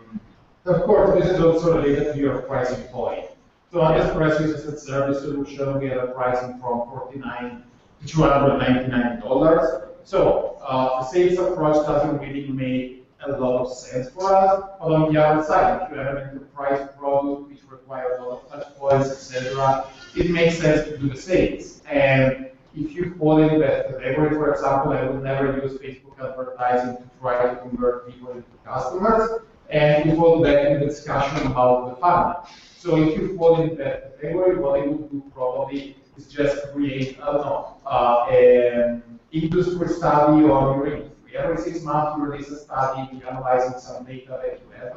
Of course, this is also related to your pricing point. So on this pricing is a service solution. We have a pricing from $49 to $299. So the sales approach doesn't really make a lot of sense for us. But on the other side, if you have an enterprise product which requires a lot of touch points, etc., it makes sense to do the sales. And if you fall in that category, for example, I would never use Facebook advertising to try to convert people into customers. And you fall back in the discussion about the funnel. So if you fall in that category, what I would do probably is just create, I don't know, an industry study on your industry. Every 6 months you release a study analyzing some data that you have.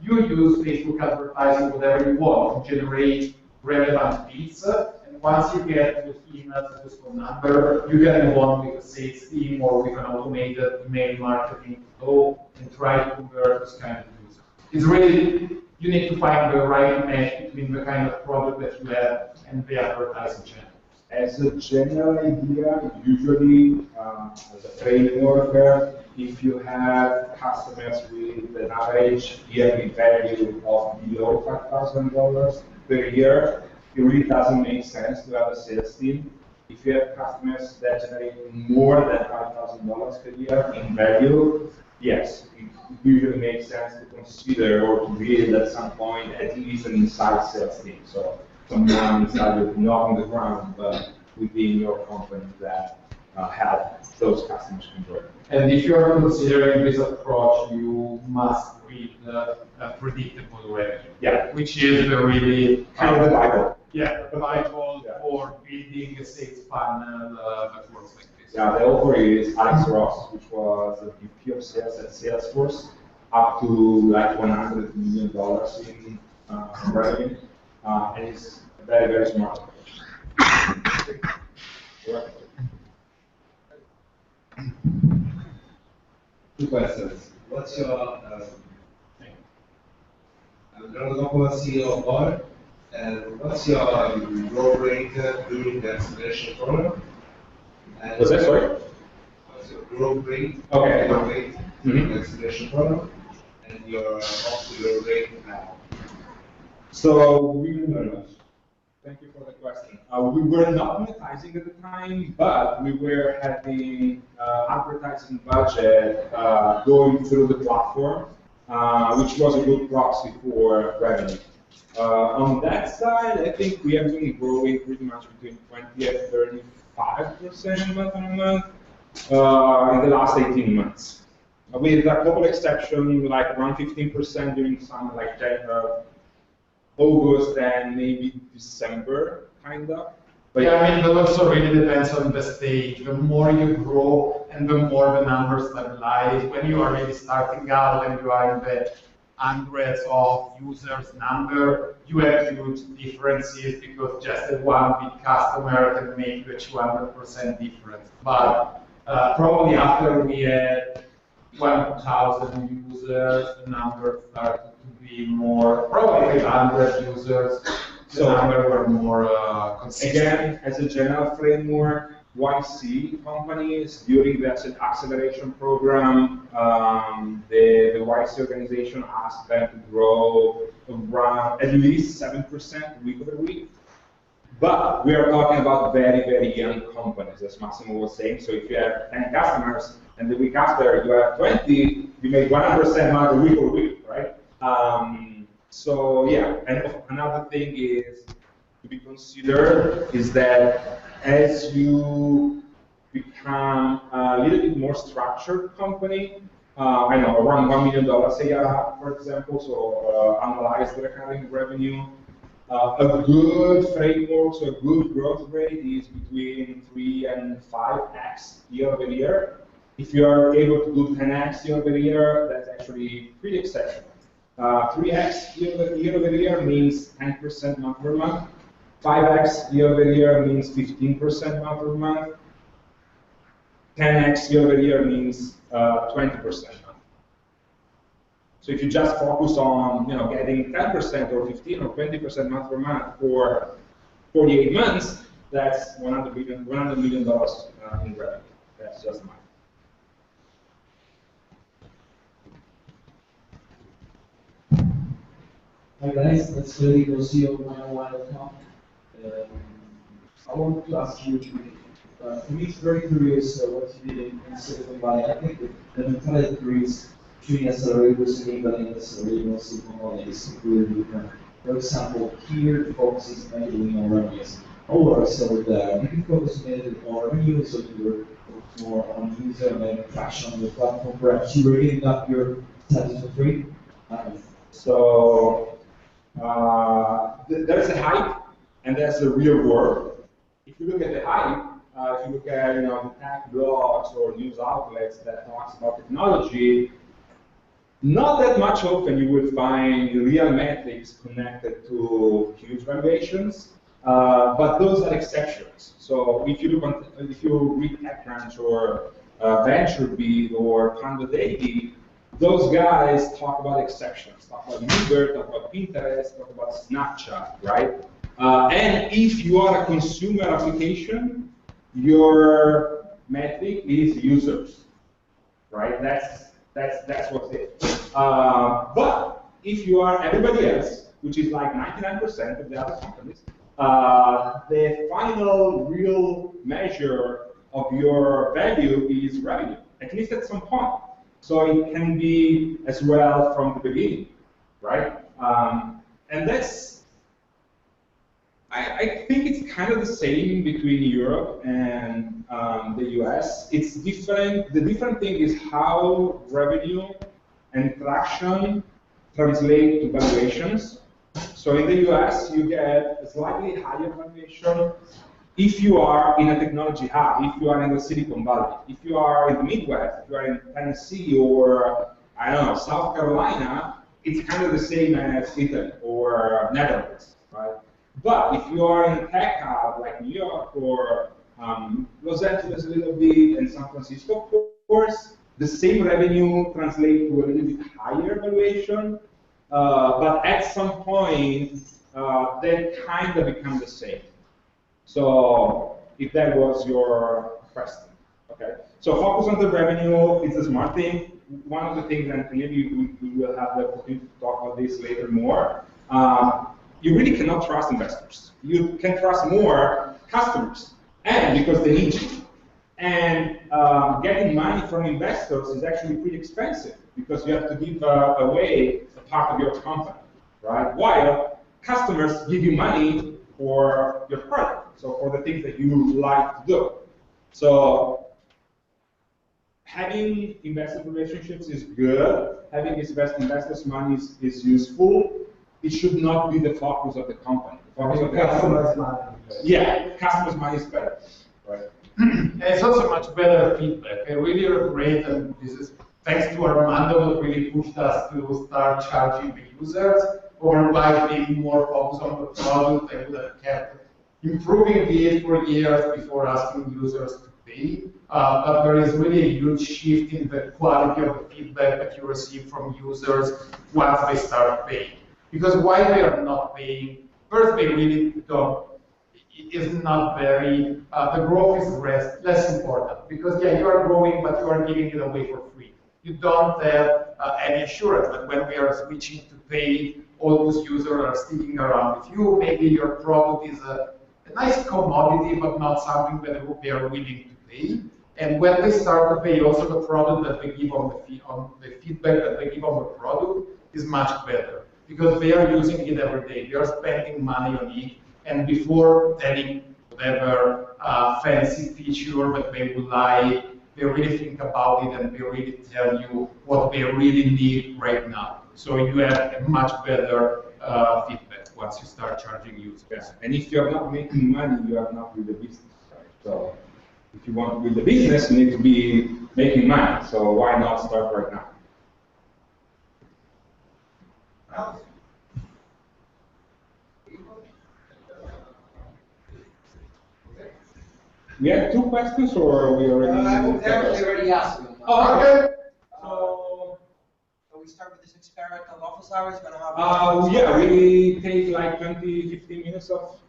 You use Facebook advertising, whatever you want, to generate relevant leads. And once you get those emails, those phone number, you can move on with a sales team or with an automated email marketing flow and try to convert this kind of users. It's really, you need to find the right match between the kind of product that you have and the advertising channel. As a general idea, usually as a framework, if you have customers with an average yearly value of below $5,000 per year, it really doesn't make sense to have a sales team. If you have customers that generate more than $5,000 per year in value, yes, it usually makes sense to consider or to build at some point at least an inside sales team. So someone inside, not on the ground, but within your company that help those customers convert. And if you are considering this approach, you must read the predictable revenue. Yeah. Which is the really Kind of the Bible. Yeah, the Bible for building a sales funnel that works like this. Yeah, the author is Alex Ross, which was a VP of sales at Salesforce, up to like $100 million in revenue, and he's very, very smart. Two questions. What's your Leonardo Coppola, CEO of Voverc. And what's your growth rate during the acceleration program? And Was that sorry? what's your growth rate? Okay. Growth rate during the acceleration program, and your off-to-your rate now. So thank you for the question. We were not monetizing at the time, but we were having advertising budget going through the platform, which was a good proxy for revenue. On that side, I think we have been growing pretty much between 20 and 35% month on month in the last 18 months. With a couple exceptions, like around 15% during summer, like August and maybe December, kind of. But yeah, I mean, that also really depends on the stage. The more you grow and the more the numbers stabilize. When you are really starting out and you are in the hundreds of users number, you have huge differences because just one big customer can make the 200% difference. But probably after we had 1,000 users, the number started to be more, probably 500 users, the number were more consistent. Again, as a general framework, YC companies during the acceleration program, the YC organization asked them to grow around at least 7% week over week. But we are talking about very, very young companies, as Massimo was saying. So if you have 10 customers and the week after you have 20, you make 100% money week over week, right? So yeah, and another thing is to be considered is that as you become a little bit more structured company, I know around $1 million ARR, for example, so analyze the recurring revenue. A good framework, so a good growth rate is between 3 and 5x year over year. If you are able to do 10x year over year, that's actually pretty exceptional. 3x year over year means 10% month per month. 5x year over year means 15% month per month. 10x year over year means 20%. So if you just focus on getting 10% or 15 or 20% month per month for 48 months, that's $100 million in revenue. That's just mine. Hi guys, that's Filo, CEO of wineOwine.com. I want to ask you, for me it's very curious what you did in Silicon Valley. I think the mentality is between accelerators and enabling accelerators Silicon Valley is completely different. For example, here the focus is mainly on revenues. Or so there, you can focus mainly on revenue, so you're more on user and traction on the platform. Perhaps you were giving up your status for free. So there's a hype and there's the real world. If you look at the hype, if you look at the tech blogs or news outlets that talks about technology, not that much often you will find real metrics connected to huge valuations, but those are exceptions. So if you read TechCrunch or VentureBeat or PandaDaily, those guys talk about exceptions, talk about Uber, talk about Pinterest, talk about Snapchat, right? And if you are a consumer application, your metric is users, right? That's what's it. But if you are everybody else, which is like 99% of the other companies, the final real measure of your value is revenue, at least at some point. So it can be as well from the beginning, right? And that's, I think it's kind of the same between Europe and the US. It's different. The different thing is how revenue and traction translate to valuations. So in the US, you get a slightly higher valuation if you are in a technology hub, if you are in the Silicon Valley, if you are in the Midwest, if you are in Tennessee or, I don't know, South Carolina, it's kind of the same as Italy or Netherlands, right? But if you are in a tech hub like New York or Los Angeles a little bit and San Francisco, of course, the same revenue translates to a little bit higher valuation, but at some point, they kind of become the same. So if that was your question, okay. So focus on the revenue. It's a smart thing. One of the things, and maybe we will have the opportunity to talk about this later more. You really cannot trust investors. You can trust more customers, and because they need you. And getting money from investors is actually pretty expensive because you have to give away a part of your company, right? While customers give you money for your product, so for the things that you like to do. So having investor relationships is good. Having investors' money is useful. It should not be the focus of the company. The focus of the Customers' money. Yeah, customers' money is better, right? And it's also much better feedback. I really regret, and this is thanks to Armando that really pushed us to start charging the users, or by being more focused on the product. I would have kept improving it for years before asking users to pay. But there is really a huge shift in the quality of the feedback that you receive from users once they start paying. Because why they are not paying, first they really don't. It is not very, the growth is less important because yeah, you are growing, but you are giving it away for free. You don't have any assurance that when we are switching to pay, all those users are sticking around with you. Maybe your product is a nice commodity, but not something that they are willing to pay. And when they start to pay, also the product that they give on the feedback that they give on the product is much better because they are using it every day. They are spending money on it. And before telling whatever fancy feature that they would like, they really think about it and they really tell you what they really need right now. So you have a much better feedback once you start charging users. Yeah. And if you are not making money, you are not with the business, right? So if you want to build a business, you need to be making money. So why not start right now? We have two questions, or we already? I will actually already asked them. Oh, okay. So we start with this experiment of office hours. Gonna have. Yeah, we take like 20, 15 minutes of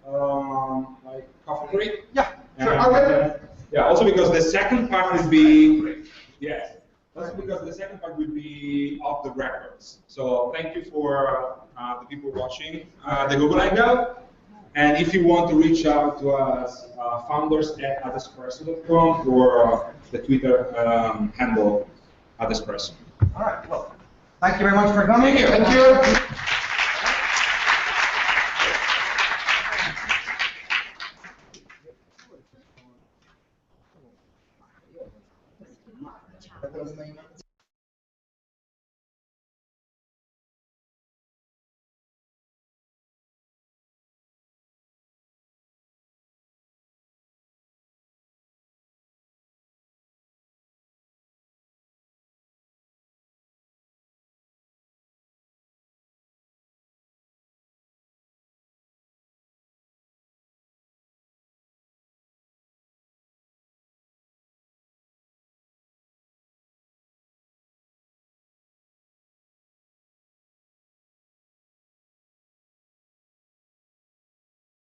like coffee break. Yeah, sure. Okay. Yeah. Also because the second part will be yes. Also because the second part will be off the records. So thank you for the people watching the Google Hangout. And if you want to reach out to us, founders@adespresso.com or the Twitter handle @Adespresso. All right. Well, thank you very much for coming. Thank you.